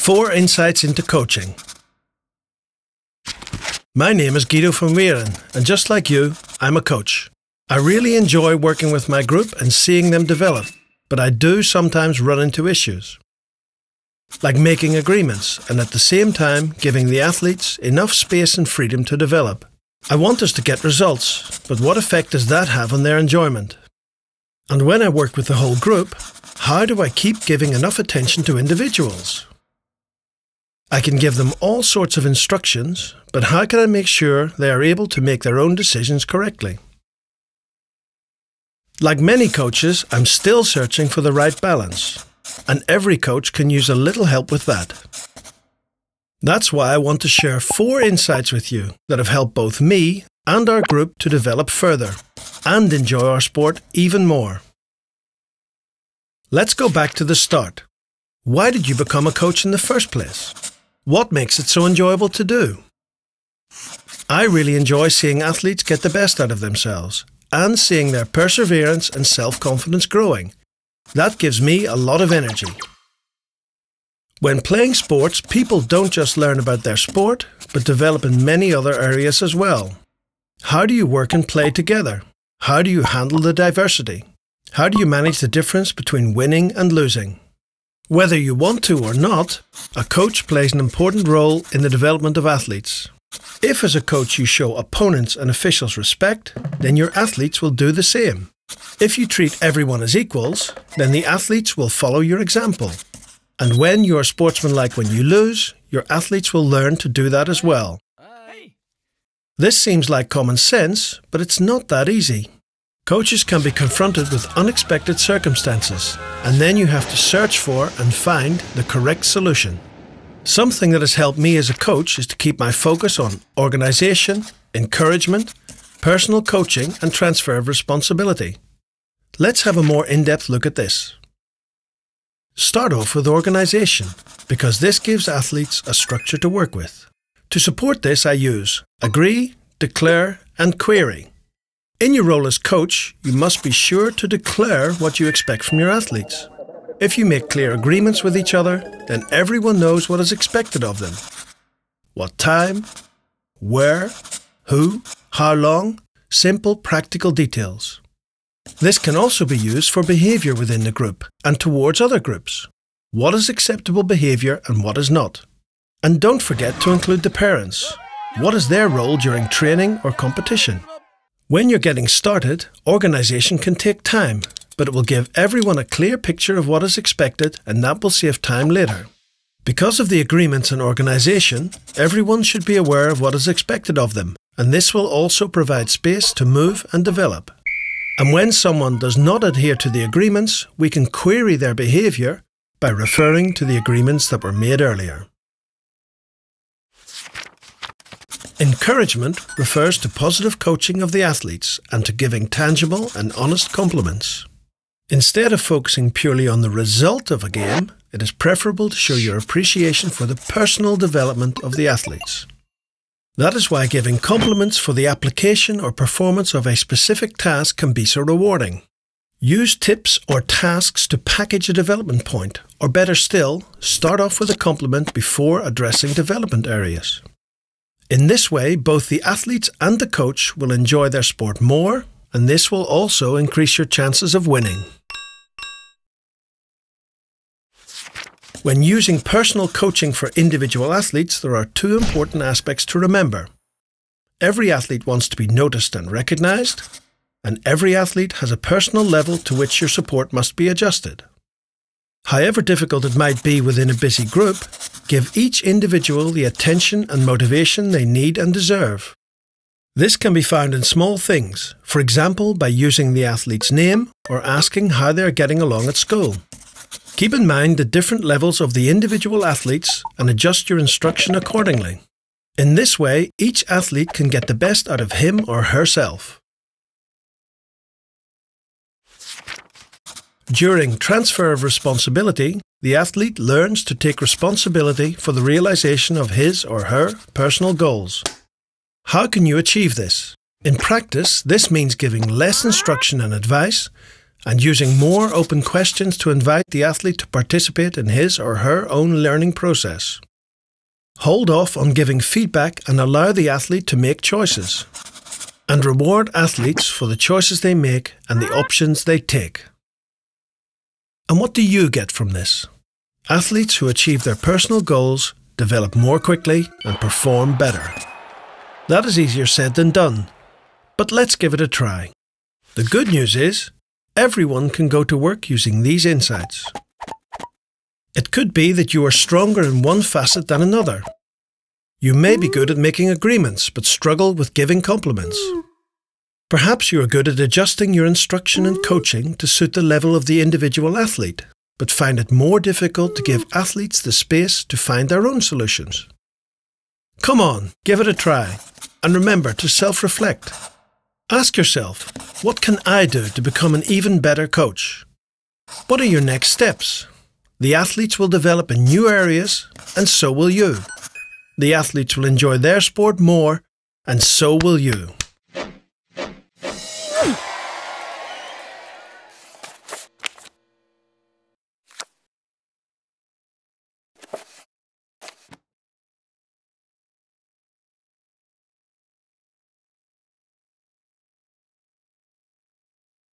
4 insights into coaching. My name is Guido van Weeren, and just like you, I'm a coach. I really enjoy working with my group and seeing them develop, but I do sometimes run into issues. Like making agreements and at the same time giving the athletes enough space and freedom to develop. I want us to get results, but what effect does that have on their enjoyment? And when I work with the whole group, how do I keep giving enough attention to individuals? I can give them all sorts of instructions, but how can I make sure they are able to make their own decisions correctly? Like many coaches, I'm still searching for the right balance, and every coach can use a little help with that. That's why I want to share 4 insights with you that have helped both me and our group to develop further and enjoy our sport even more. Let's go back to the start. Why did you become a coach in the first place? What makes it so enjoyable to do? I really enjoy seeing athletes get the best out of themselves and seeing their perseverance and self-confidence growing. That gives me a lot of energy. When playing sports, people don't just learn about their sport, but develop in many other areas as well. How do you work and play together? How do you handle the diversity? How do you manage the difference between winning and losing? Whether you want to or not, a coach plays an important role in the development of athletes. If as a coach you show opponents and officials respect, then your athletes will do the same. If you treat everyone as equals, then the athletes will follow your example. And when you are sportsmanlike when you lose, your athletes will learn to do that as well. This seems like common sense, but it's not that easy. Coaches can be confronted with unexpected circumstances, and then you have to search for and find the correct solution. Something that has helped me as a coach is to keep my focus on organisation, encouragement, personal coaching and transfer of responsibility. Let's have a more in-depth look at this. Start off with organisation, because this gives athletes a structure to work with. To support this, I use agree, declare and query. In your role as coach, you must be sure to declare what you expect from your athletes. If you make clear agreements with each other, then everyone knows what is expected of them. What time, where, who, how long, simple practical details. This can also be used for behaviour within the group and towards other groups. What is acceptable behaviour and what is not? And don't forget to include the parents. What is their role during training or competition? When you're getting started, organisation can take time, but it will give everyone a clear picture of what is expected and that will save time later. Because of the agreements and organisation, everyone should be aware of what is expected of them, and this will also provide space to move and develop. And when someone does not adhere to the agreements, we can query their behaviour by referring to the agreements that were made earlier. Encouragement refers to positive coaching of the athletes and to giving tangible and honest compliments. Instead of focusing purely on the result of a game, it is preferable to show your appreciation for the personal development of the athletes. That is why giving compliments for the application or performance of a specific task can be so rewarding. Use tips or tasks to package a development point, or better still, start off with a compliment before addressing development areas. In this way, both the athletes and the coach will enjoy their sport more, and this will also increase your chances of winning. When using personal coaching for individual athletes, there are 2 important aspects to remember. Every athlete wants to be noticed and recognised, and every athlete has a personal level to which your support must be adjusted. However difficult it might be within a busy group, give each individual the attention and motivation they need and deserve. This can be found in small things, for example by using the athlete's name or asking how they are getting along at school. Keep in mind the different levels of the individual athletes and adjust your instruction accordingly. In this way, each athlete can get the best out of him or herself. During transfer of responsibility, the athlete learns to take responsibility for the realization of his or her personal goals. How can you achieve this? In practice, this means giving less instruction and advice and using more open questions to invite the athlete to participate in his or her own learning process. Hold off on giving feedback and allow the athlete to make choices. And reward athletes for the choices they make and the options they take. And what do you get from this? Athletes who achieve their personal goals develop more quickly and perform better. That is easier said than done, but let's give it a try. The good news is, everyone can go to work using these insights. It could be that you are stronger in one facet than another. You may be good at making agreements, but struggle with giving compliments. Perhaps you are good at adjusting your instruction and coaching to suit the level of the individual athlete, but find it more difficult to give athletes the space to find their own solutions. Come on, give it a try, and remember to self-reflect. Ask yourself, what can I do to become an even better coach? What are your next steps? The athletes will develop in new areas, and so will you. The athletes will enjoy their sport more, and so will you.